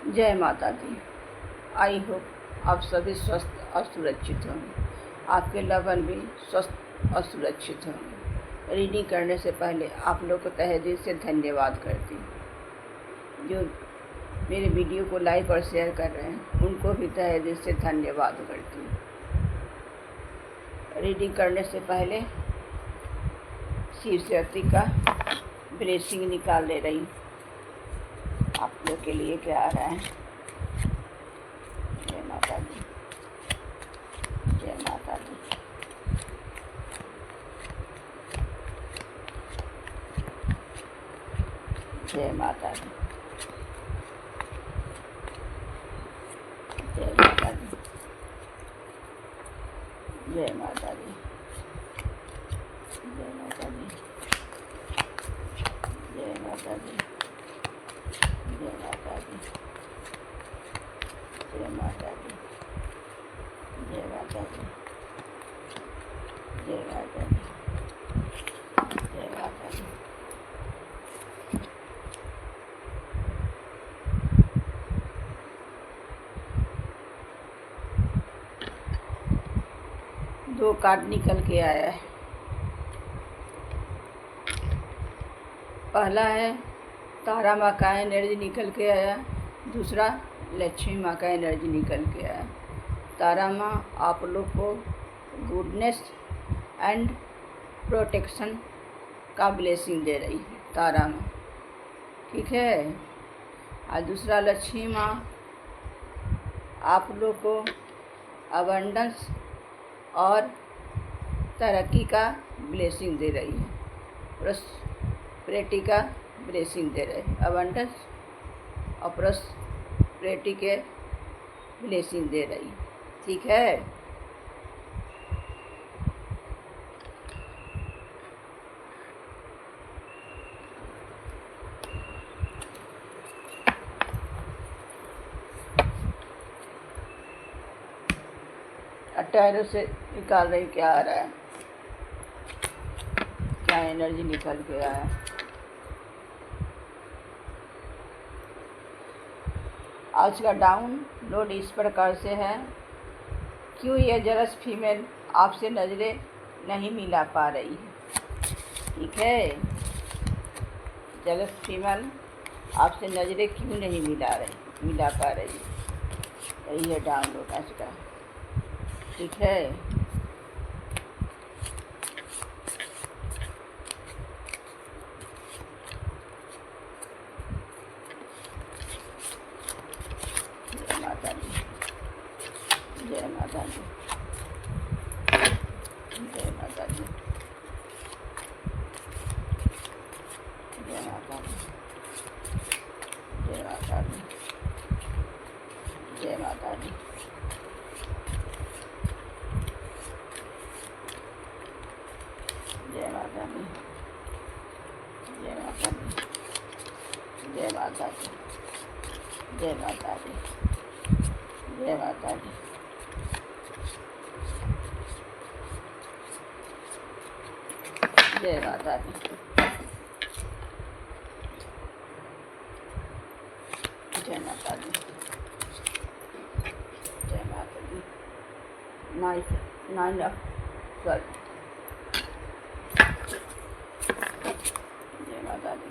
जय माता दी। I hope आप सभी स्वस्थ और सुरक्षित होंगे, आपके लवन भी स्वस्थ और सुरक्षित होंगे। रीडिंग करने से पहले आप लोग को तहे दिल से धन्यवाद करती हूँ। जो मेरे वीडियो को लाइक और शेयर कर रहे हैं उनको भी तहे दिल से धन्यवाद करती हूँ। रीडिंग करने से पहले शिव शक्ति का ब्लेसिंग निकाल ले रही हूँ। आप लोग के लिए क्या आ रहा है। जय माता दी, जय माता दी। जय माता दी, जय माता दी, जय माता दी, जय माता दी, जय माता दी, जय माता दी, जय माता दी, जय माता दी, जय माता दी, जय माता दी। दो कार्ड निकल के आया है। पहला है तारा माँ का एनर्जी निकल के आया, दूसरा लक्ष्मी माँ का एनर्जी निकल के आया। तारा माँ आप लोग को गुडनेस एंड प्रोटेक्शन का ब्लेसिंग दे रही है, तारा माँ, ठीक है। और दूसरा लक्ष्मी माँ आप लोग को अबंडेंस और तरक्की का ब्लेसिंग दे रही है, प्रॉस्पेरिटी का ब्लेसिंग दे रहे हैं। अबंडेंस और प्रॉस्पेरिटी के ब्लेसिंग दे रही है, ठीक है। टैरो से निकाल रही क्या आ रहा है, क्या एनर्जी निकल के आया है। आज का डाउन लोड इस प्रकार से है। क्यों ये जलस फीमेल आपसे नज़रें नहीं मिला पा रही है, ठीक है। जलस फीमेल आपसे नज़रें क्यों नहीं मिला पा रही है, यही है डाउन लोड आज का, ठीक है। जय माता दी, जय माता दी, जय माता दी, जय माता दी, जय माता दी, जय माता दी, जय माता दी, जय माता दी, जय माता दी, जय माता दी, जय माता दी, जय माता दी, जय माता दी, जय माता दी। नाइन ऑफ सॉरी, जय माता दी, जय माता दी।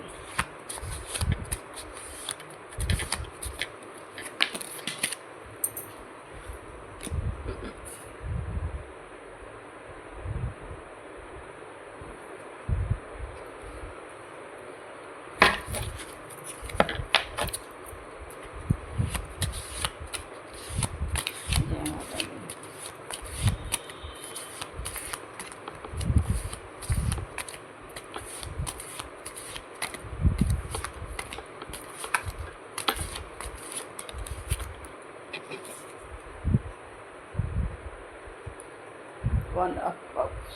One of cups,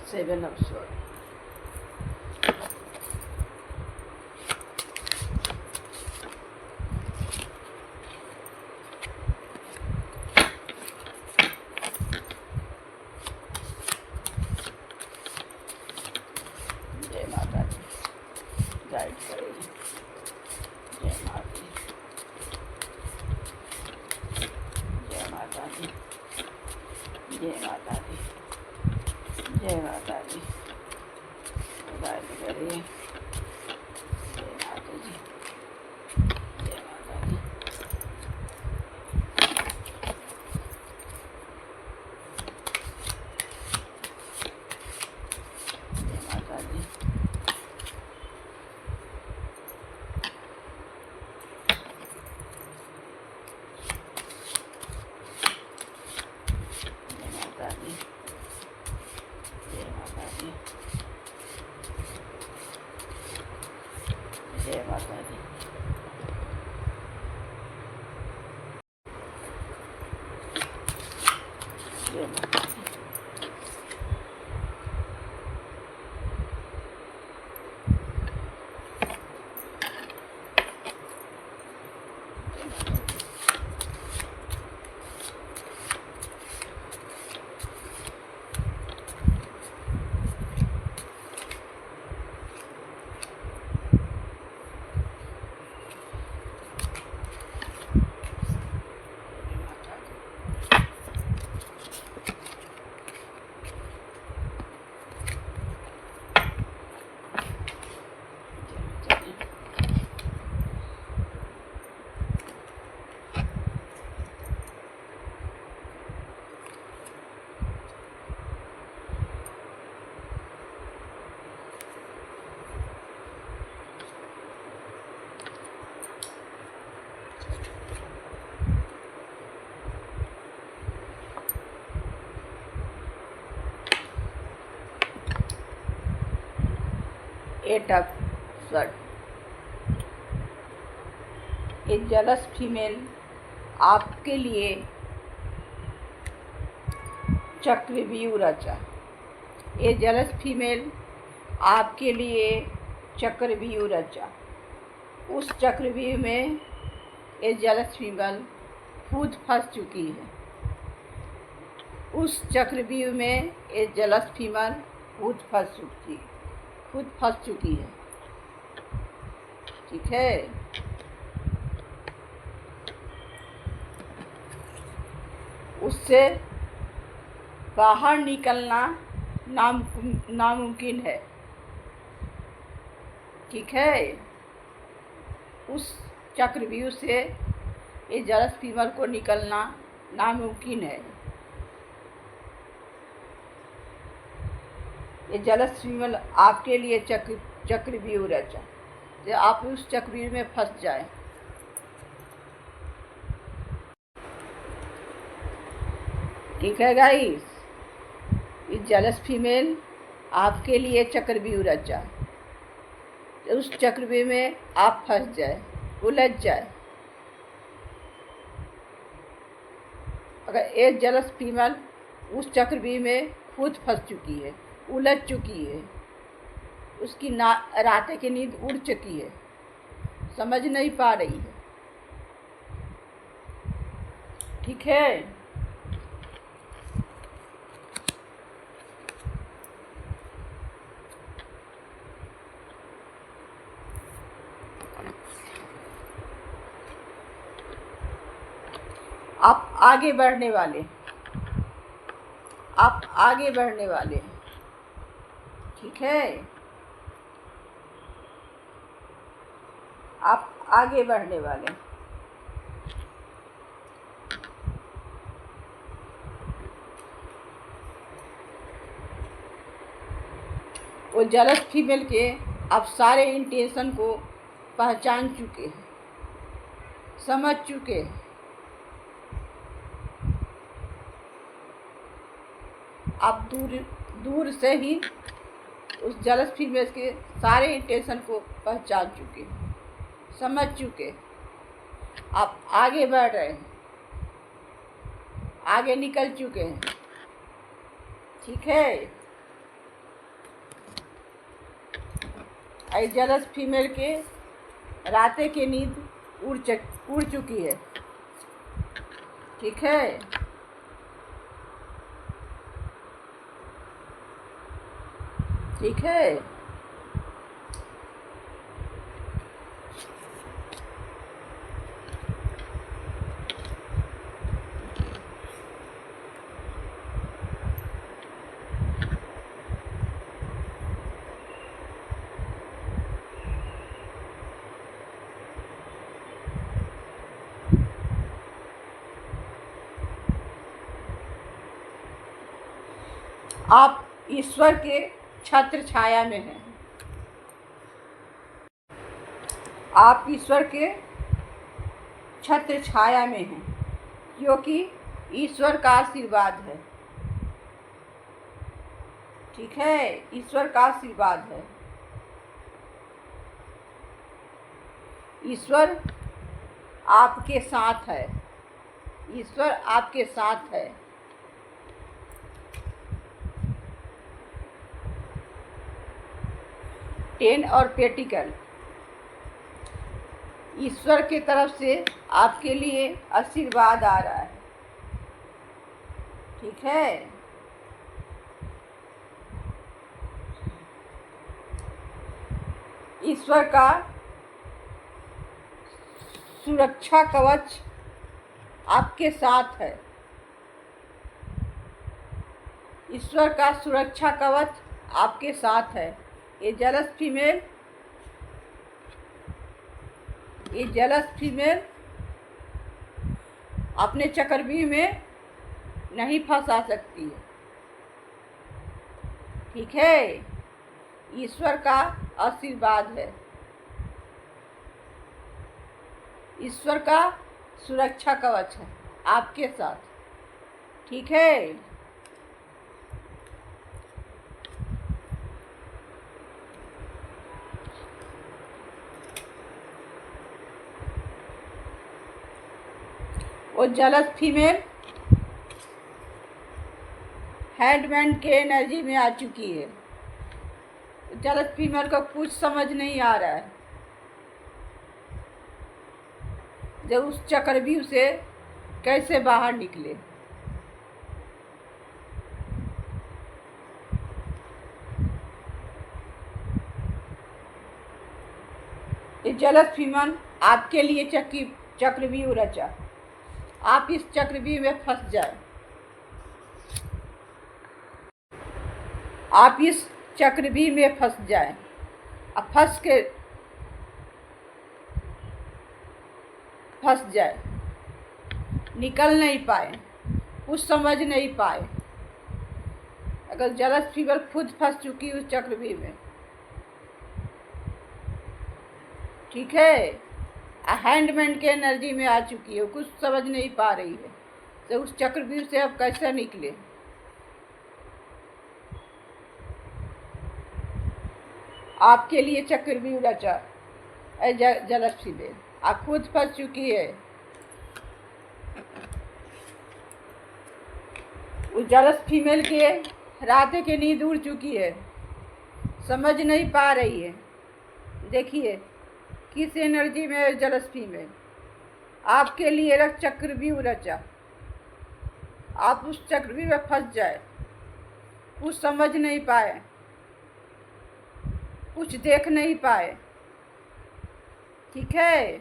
seven of swords, जय माता दी, जय माता दी, गाइड करिए। जय माता जी, जय माता दी, जय माता दी, जय माता दी, जय माता दी, जय माता दी, जय माता दी। Eight of sword. A jealous female आपके लिए चक्रव्यूह रचा। ए जेलस फीमेल आपके लिए चक्रव्यूह रचा। उस चक्रव्यूह में ए जेलस फीमेल खुद फंस चुकी है। उस चक्रव्यूह में ए जेलस फीमेल खुद फंस चुकी है। ठीक है। उससे बाहर निकलना नामुमकिन है। ठीक है। उस चक्रव्यूह से ये जेलस फीमेल को निकलना नामुमकिन है। ये जेलस फीमेल आपके लिए चक्रव्यूह रचा। जो आप उस चक्रव्यूह में फंस जाए। ठीक है गाइस। ये जेलस फीमेल आपके लिए चक्रव्यूह रचा। उस चक्रव्यूह में आप फंस जाए, उलझ जाए। अगर एक जेलस फीमेल उस चक्रव्यूह में खुद फंस चुकी है, उलझ चुकी है, उसकी रातें की नींद उड़ चुकी है, समझ नहीं पा रही है। ठीक है। आप आगे बढ़ने वाले, आप आगे बढ़ने वाले। ठीक है। आप आगे बढ़ने वाले। वो जेलस फीमेल के आप सारे इंटेंशन को पहचान चुके हैं, समझ चुके हैं। आप दूर से ही उस जेलस फीमेल के सारे इंटेंशन को पहचान चुके, समझ चुके। आप आगे बढ़ रहे हैं, आगे निकल चुके हैं। ठीक है। आई जेलस फीमेल के रातें की नींद उड़ चुकी है। ठीक है। ठीक है। आप ईश्वर के छत्र छाया में हैं। आप ईश्वर के छत्र छाया में हैं, क्योंकि ईश्वर का आशीर्वाद है। ठीक है, ईश्वर का आशीर्वाद है। ईश्वर आपके साथ है। ईश्वर आपके साथ है। टेन और पेटिकल, ईश्वर की तरफ से आपके लिए आशीर्वाद आ रहा है। ठीक है, ईश्वर का सुरक्षा कवच आपके साथ है। ईश्वर का सुरक्षा कवच आपके साथ है। ये जेलस फीमेल अपने चक्रव्यूह में नहीं फंसा सकती है। ठीक है, ईश्वर का आशीर्वाद है। ईश्वर का सुरक्षा कवच है आपके साथ। ठीक है, वो जेलस फीमेल हैंडमैन के एनर्जी में आ चुकी है। जेलस फीमेल को कुछ समझ नहीं आ रहा है, जब उस चक्रव्यूह से कैसे बाहर निकले। ये जेलस फीमेल आपके लिए चक्रव्यूह रचा। आप इस चक्रव्यूह में फंस जाए। आप इस चक्रव्यूह में फंस जाए। अब फंस जाए, निकल नहीं पाए, कुछ समझ नहीं पाए। अगर जेलस फीमेल खुद फंस चुकी उस चक्रव्यूह में। ठीक है, हैंडमैन के एनर्जी में आ चुकी है, कुछ समझ नहीं पा रही है तो उस चक्रव्यूह से अब कैसे निकले। आपके लिए चक्रव्यूह रचा जेलस फीमेल। आप खुद फंस चुकी है। उस जेलस फीमेल के रातें की नींद उड़ चुकी है, समझ नहीं पा रही है। देखिए किस एनर्जी में है जेलस फीमेल। आपके लिए चक्रव्यूह रचा। आप उस चक्रव्यूह में फंस जाए, कुछ समझ नहीं पाए, कुछ देख नहीं पाए। ठीक है,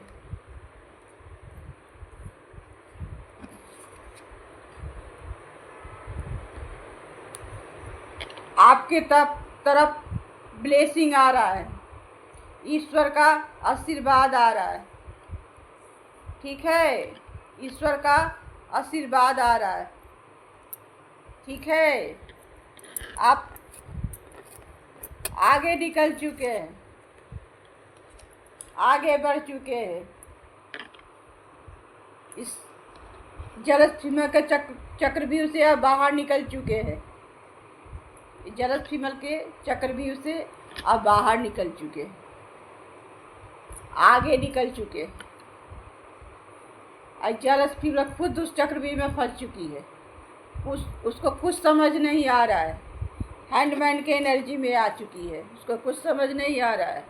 आपके तरफ ब्लेसिंग आ रहा है, ईश्वर का आशीर्वाद आ रहा है। ठीक है, ईश्वर का आशीर्वाद आ रहा है। ठीक है, आप आगे निकल चुके हैं, आगे बढ़ चुके हैं। इस जेलस फीमेल के चक्रव्यूह से आप बाहर निकल चुके हैं। जेलस फीमेल के चक्रव्यूह से आप बाहर निकल चुके, आगे निकल चुके। जेलस फीमेल खुद उस चक्रव्यूह में फंस चुकी है, उसको कुछ समझ नहीं आ रहा है। हैंडमैन के एनर्जी में आ चुकी है, उसको कुछ समझ नहीं आ रहा है।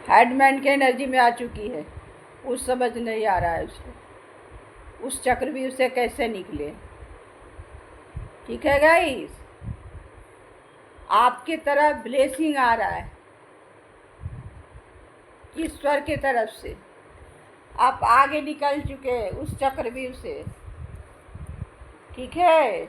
हैंडमैन के एनर्जी में आ चुकी है, कुछ समझ नहीं आ रहा है उसको, उस चक्रव्यूह से कैसे निकले। ठीक है गाइस, आपके तरफ ब्लेसिंग आ रहा है ईश्वर के तरफ से। आप आगे निकल चुके हैं उस चक्रव्यूह से। ठीक है,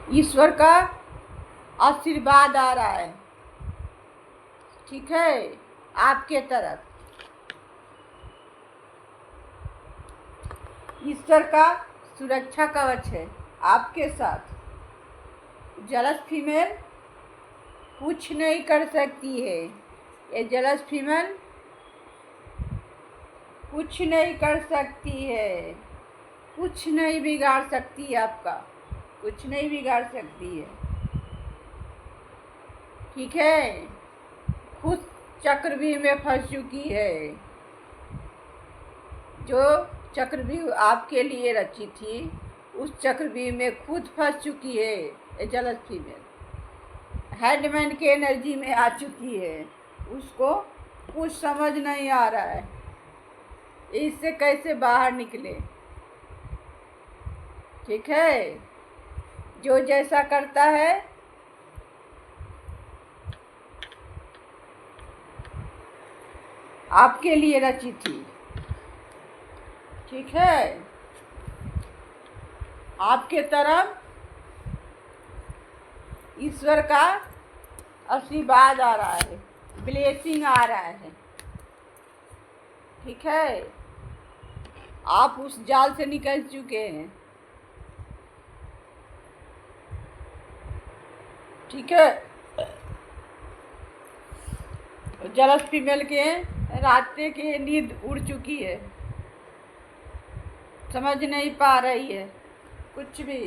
ईश्वर का आशीर्वाद आ रहा है, ठीक है, आपके तरफ। ईश्वर का सुरक्षा कवच है आपके साथ। जलस फीमेल कुछ नहीं कर सकती है, ये जलस फीमेल कुछ नहीं कर सकती है, कुछ नहीं बिगाड़ सकती है आपका, कुछ नहीं बिगाड़ सकती है, ठीक है। खुद चक्रव्यूह में फंस चुकी है, जो चक्रव्यूह आपके लिए रची थी उस चक्रव्यूह में खुद फंस चुकी है ये जलस फीमेल। हेडमैन के एनर्जी में आ चुकी है, उसको कुछ समझ नहीं आ रहा है इससे कैसे बाहर निकले, ठीक है। जो जैसा करता है आपके लिए रची थी, ठीक है। आपके तरफ ईश्वर का आशीर्वाद आ रहा है, ब्लेसिंग आ रहा है, ठीक है। आप उस जाल से निकल चुके हैं, ठीक है। जलस फीमेल के रास्ते की नींद उड़ चुकी है, समझ नहीं पा रही है कुछ भी।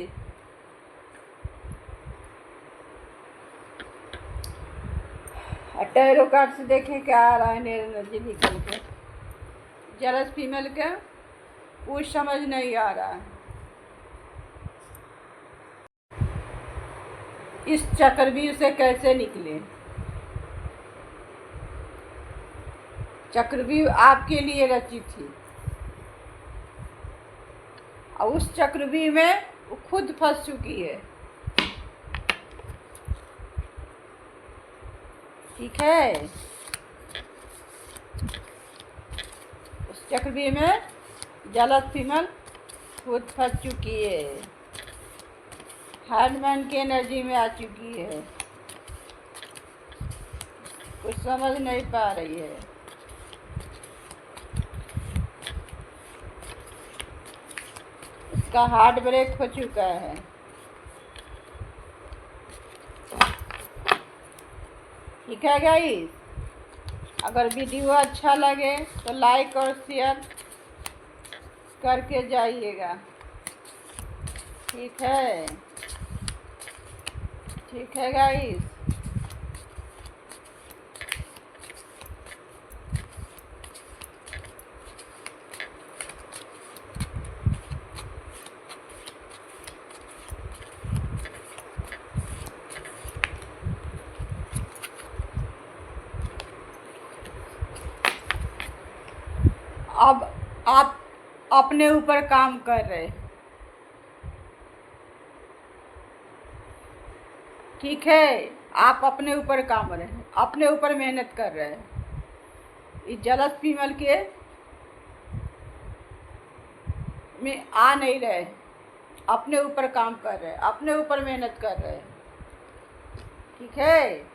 टैरो कार्ड से देखें क्या आ रहा है एनर्जी निकल के। जलस फीमेल का कुछ समझ नहीं आ रहा है, इस चक्रव्यूह से कैसे निकले। चक्रव्यूह आपके लिए रची थी और उस चक्रव्यूह में वो खुद फंस चुकी है, ठीक है। उस चक्रव्यूह में जलस फीमेल खुद फंस चुकी है, हेडमैन की एनर्जी में आ चुकी है, कुछ समझ नहीं पा रही है। उसका हार्ट ब्रेक हो चुका है, ठीक है गाइस। अगर वीडियो अच्छा लगे तो लाइक और शेयर करके जाइएगा, ठीक है, ठीक है गाइस। अब आप अपने ऊपर काम कर रहे, ठीक है। आप अपने ऊपर काम रहे, अपने ऊपर मेहनत कर रहे हैं। इस जलस फीमेल के में आ नहीं रहे, अपने ऊपर काम कर रहे, अपने ऊपर मेहनत कर रहे, ठीक है।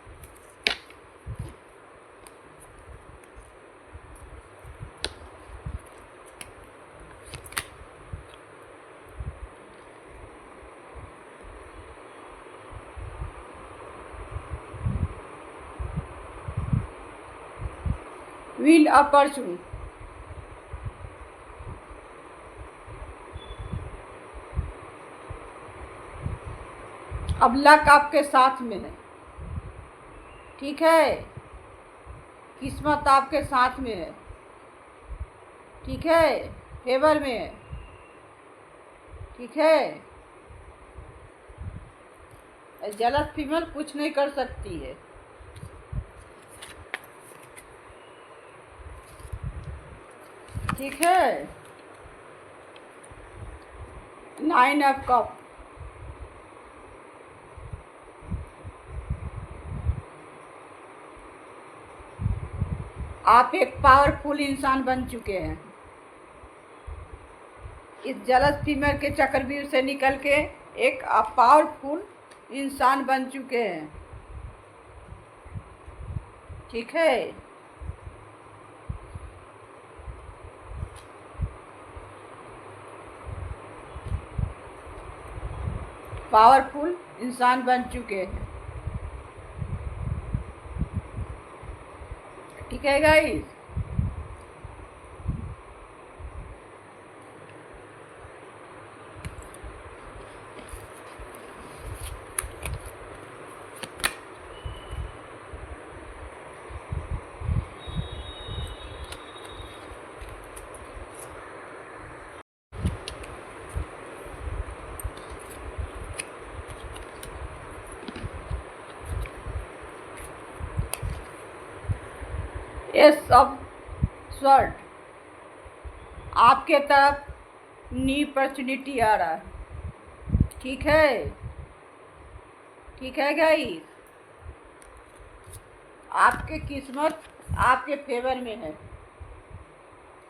व्हील अपॉर्चुनिटी, अब लक आपके साथ में है, ठीक है। किस्मत आपके साथ में है, ठीक है, फेवर में है, ठीक है। जलस फीमेल कुछ नहीं कर सकती है, ठीक है। 9 ऑफ कप, आप एक पावरफुल इंसान बन चुके हैं। इस जलस फीमेल के चक्रव्यूह से निकल के एक आप पावरफुल इंसान बन चुके हैं। ठीक है, पावरफुल इंसान बन चुके हैं। ठीक है गाइस। ये सब स्वर्ड आपके तरफ न्यू अपॉर्चुनिटी आ रहा है। ठीक है, ठीक है गाइस। आपके किस्मत आपके फेवर में है।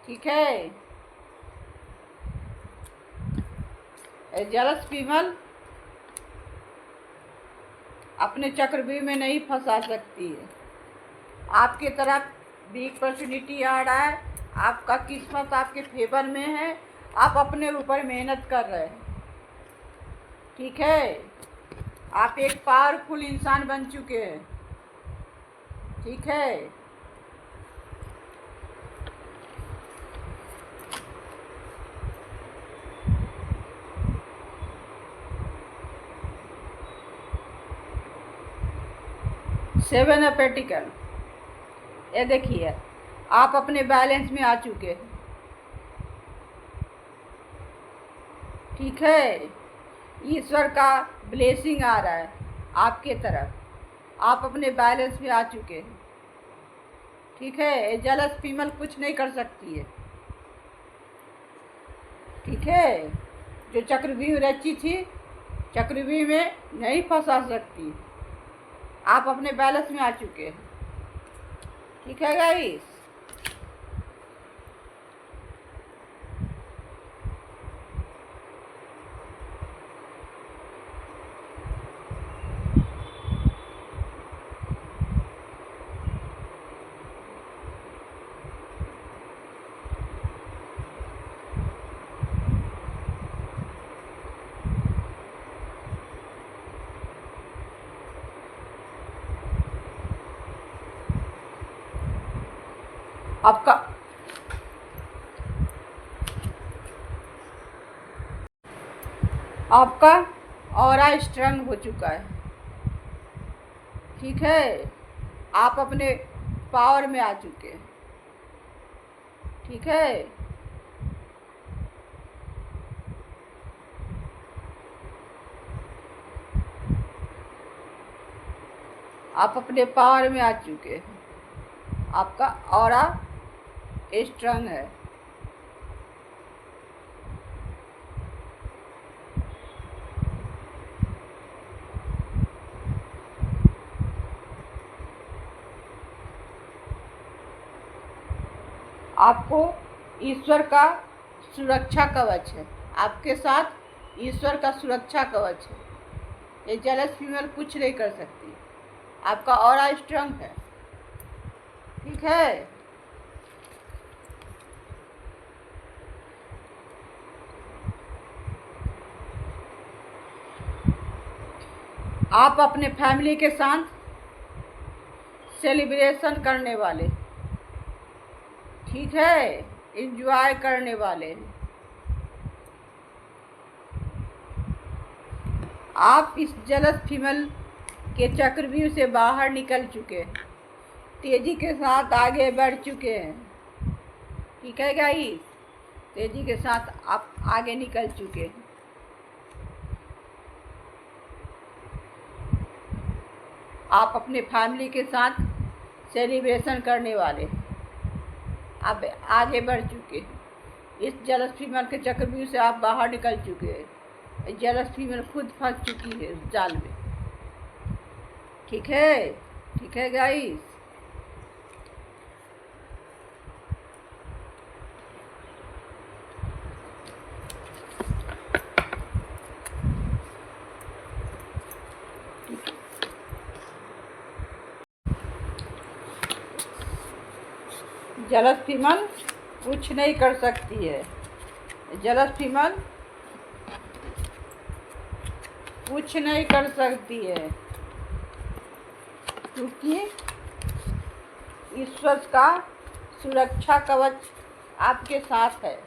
ठीक है, ए जेलस फीमेल अपने चक्रव्यूह में नहीं फंसा सकती है। आपके तरफ बिग अपॉर्चुनिटी आ रहा है। आपका किस्मत आपके फेवर में है। आप अपने ऊपर मेहनत कर रहे हैं। ठीक है, आप एक पावरफुल इंसान बन चुके हैं। ठीक है, सेवन ऑफ पेंटिकल, ये देखिए आप अपने बैलेंस में आ चुके हैं। ठीक है, ईश्वर का ब्लेसिंग आ रहा है आपके तरफ। आप अपने बैलेंस में आ चुके हैं। ठीक है, जेलस फीमेल कुछ नहीं कर सकती है। ठीक है, जो चक्रव्यूह रची थी चक्रव्यूह में नहीं फंसा सकती। आप अपने बैलेंस में आ चुके हैं। ठीक है गाइस। आपका आपका ऑरा स्ट्रांग हो चुका है। ठीक है, आप अपने पावर में आ चुके हैं। ठीक है, आप अपने पावर में आ चुके हैं। आपका ऑरा स्ट्रांग है। आपको ईश्वर का सुरक्षा कवच है। आपके साथ ईश्वर का सुरक्षा कवच है। ये जेलस फीमेल कुछ नहीं कर सकती। आपका ऑरा स्ट्रांग है। ठीक है, आप अपने फैमिली के साथ सेलिब्रेशन करने वाले। ठीक है, एंजॉय करने वाले। आप इस जेलस फीमेल के चक्रव्यूह से बाहर निकल चुके हैं। तेजी के साथ आगे बढ़ चुके हैं। ठीक है गाइस, तेजी के साथ आप आगे निकल चुके हैं। आप अपने फैमिली के साथ सेलिब्रेशन करने वाले। आप आगे बढ़ चुके हैं। इस जेलस फीमेल के चक्रव्यूह से आप बाहर निकल चुके हैं। जेलस फीमेल खुद फंस चुकी है उस जाल में। ठीक है, ठीक है गाइस। जलस फीमेल कुछ नहीं कर सकती है। जलस फीमेल कुछ नहीं कर सकती है, क्योंकि ईश्वर का सुरक्षा कवच आपके साथ है।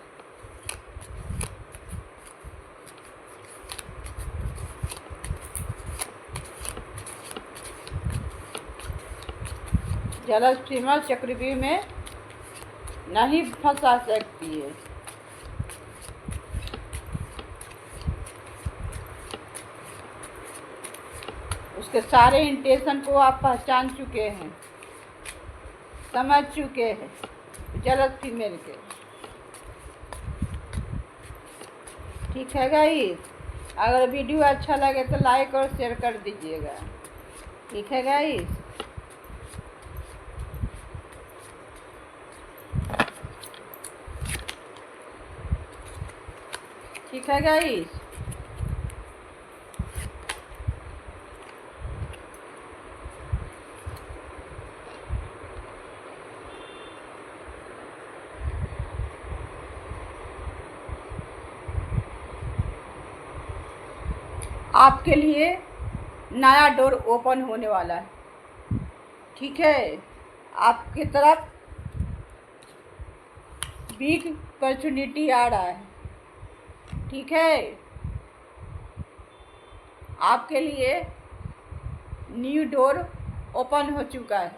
जलस फीमेल चक्रव्यूह में नहीं फंसा सकती है। उसके सारे इंटेंशन को आप पहचान चुके हैं, समझ चुके हैं जलस फीमेल के। ठीक है गाइस, अगर वीडियो अच्छा लगे तो लाइक और शेयर कर दीजिएगा। ठीक है गाइस, ठीक है गाइस। आपके लिए नया डोर ओपन होने वाला है। ठीक है, आपकी तरफ बिग अपॉर्चुनिटी आ रहा है। ठीक है, आपके लिए न्यू डोर ओपन हो चुका है।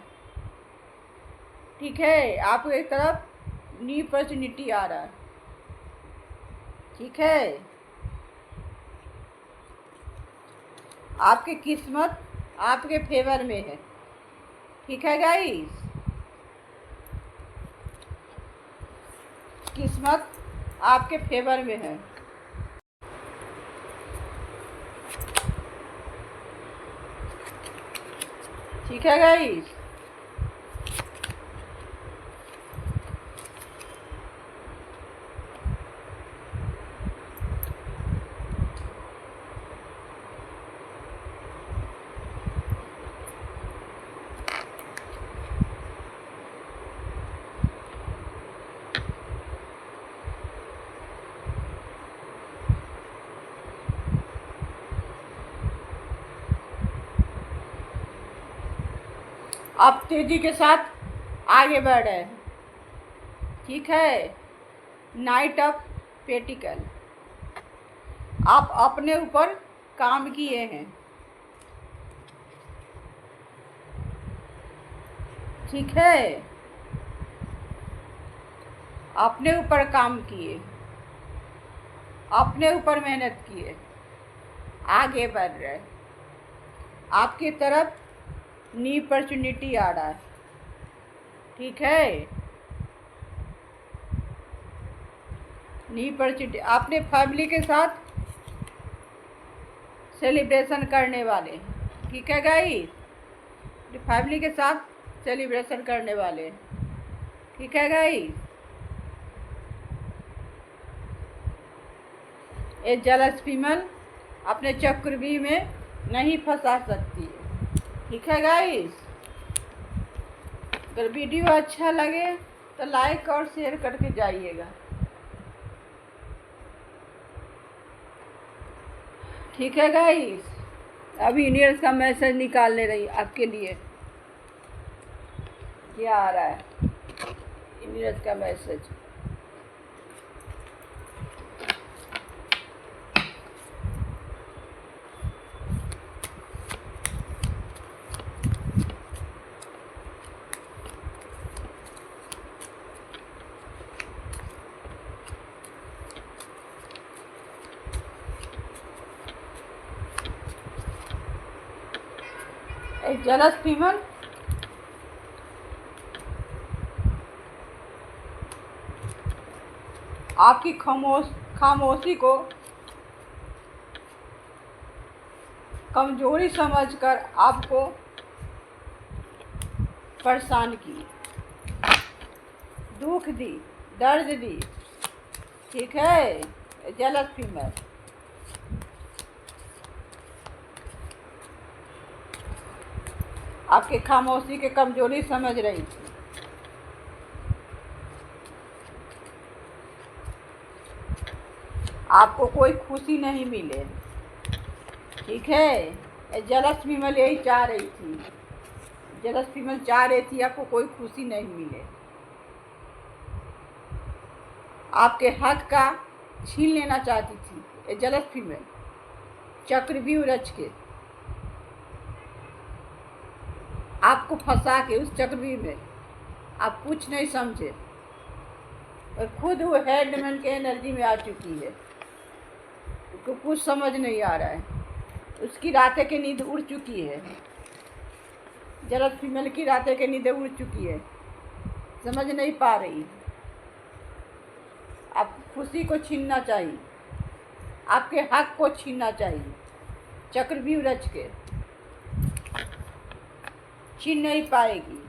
ठीक है, आपकी तरफ न्यू अपॉर्चुनिटी आ रहा है। ठीक है, आपकी किस्मत आपके फेवर में है। ठीक है गाइस, किस्मत आपके फेवर में है। ठीक है गाइस, आप तेजी के साथ आगे बढ़ रहे हैं। ठीक है, नाइट ऑफ पेटिकल, आप अपने ऊपर काम किए हैं। ठीक है, अपने ऊपर काम किए, अपने ऊपर मेहनत किए, आगे बढ़ रहे। आपकी तरफ न्यू अपॉर्चुनिटी आ रहा है। ठीक है, न्यू अपॉर्चुनिटी अपने फैमिली के साथ सेलिब्रेशन करने वाले। ठीक है गाइस, फैमिली के साथ सेलिब्रेशन करने वाले। ठीक है गाइस, ये जलस फीमेल अपने चक्रव्यूह में नहीं फंसा सकती है। ठीक है गाइस, अगर वीडियो अच्छा लगे तो लाइक और शेयर करके जाइएगा। ठीक है गाइस, अभी यूनिवर्स का मैसेज निकालने रही आपके लिए। क्या आ रहा है यूनिवर्स का मैसेज? एक जलस फीमेल आपकी खामोशी को कमजोरी समझकर आपको परेशान की, दुख दी, दर्द दी। ठीक है, जलस फीमेल आपके खामोशी के कमजोरी समझ रही थी। आपको कोई खुशी नहीं मिले, ठीक है। जलस फीमेल यही चाह रही थी, जलस फीमेल चाह रही थी आपको कोई खुशी नहीं मिले, आपके हक का छीन लेना चाहती थी ये जलस फीमेल, चक्रव्यूह रच के आपको फंसा के उस चक्रव्यूह में आप कुछ नहीं समझे और खुद वो हेडमैन के एनर्जी में आ चुकी है, उसको कुछ समझ नहीं आ रहा है, उसकी रातें की नींद उड़ चुकी है, जलस फीमेल की रातें की नींद उड़ चुकी है, समझ नहीं पा रही। आप खुशी को छीनना चाहिए, आपके हक को छीनना चाहिए, चक्रव्यूह रच के छीन नहीं पाएगी।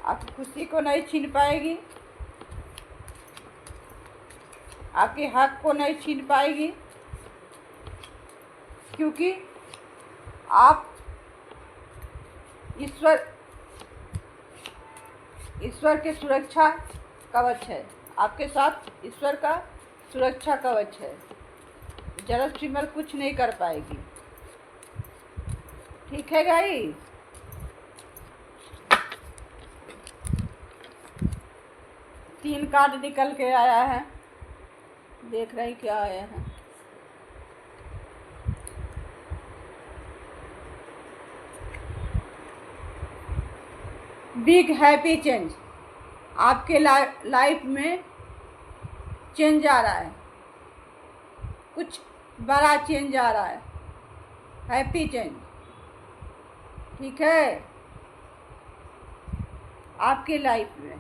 आप खुशी को नहीं छीन पाएगी, आपके हक को नहीं छीन पाएगी, क्योंकि आप ईश्वर के सुरक्षा कवच है, आपके साथ ईश्वर का सुरक्षा कवच है। जलस फीमेल कुछ नहीं कर पाएगी, ठीक है गाइस। तीन कार्ड निकल के आया है, देख रहे क्या आया है। बिग हैप्पी चेंज, आपके लाइफ में चेंज आ रहा है, कुछ बड़ा चेंज आ रहा है, हैप्पी चेंज, ठीक है, आपके लाइफ में,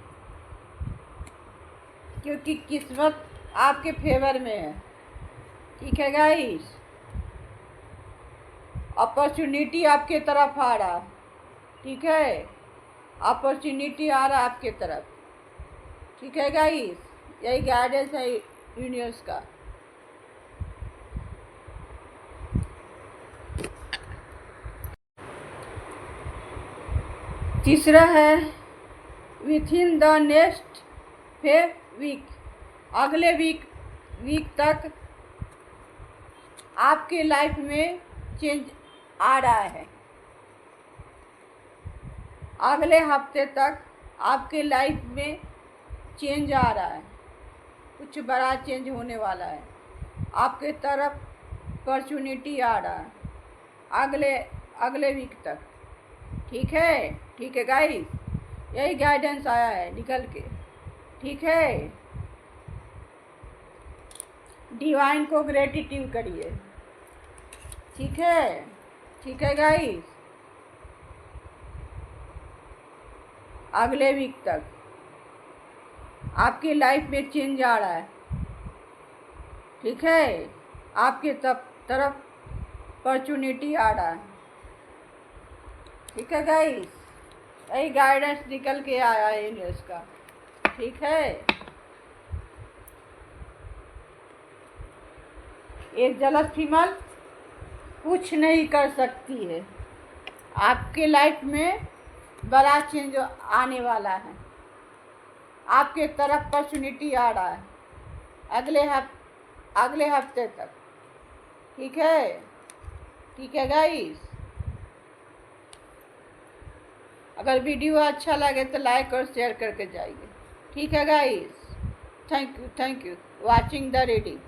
क्योंकि किस्मत आपके फेवर में है, ठीक है गाइस। अपॉर्चुनिटी आपके तरफ आ रहा है, ठीक है, अपॉर्चुनिटी आ रहा है आपके तरफ, ठीक है गाइस। यही गाइडेंस है यूनिवर्स का। तीसरा है within the next 5 week, अगले वीक तक आपके लाइफ में चेंज आ रहा है, अगले हफ्ते तक आपके लाइफ में चेंज आ रहा है, कुछ बड़ा चेंज होने वाला है, आपके तरफ अपॉर्चुनिटी आ रहा है अगले वीक तक, ठीक है गाइस। यही गाइडेंस आया है निकल के, ठीक है। डिवाइन को ग्रेटिट्यूड करिए, ठीक है गाइस। अगले वीक तक आपकी लाइफ में चेंज आ रहा है, ठीक है, आपके तरफ अपॉर्चुनिटी आ रहा है, ठीक है गाइस। यही गाइडेंस निकल के आया है यूनिवर्स का, ठीक है। एक जलस फीमेल कुछ नहीं कर सकती है, आपके लाइफ में बड़ा चेंज आने वाला है, आपके तरफ अपॉर्चुनिटी आ रहा है अगले हफ्ते तक, ठीक है गाइस। अगर वीडियो अच्छा लगे तो लाइक और शेयर करके जाइए, ठीक है guys. Thank you watching the reading.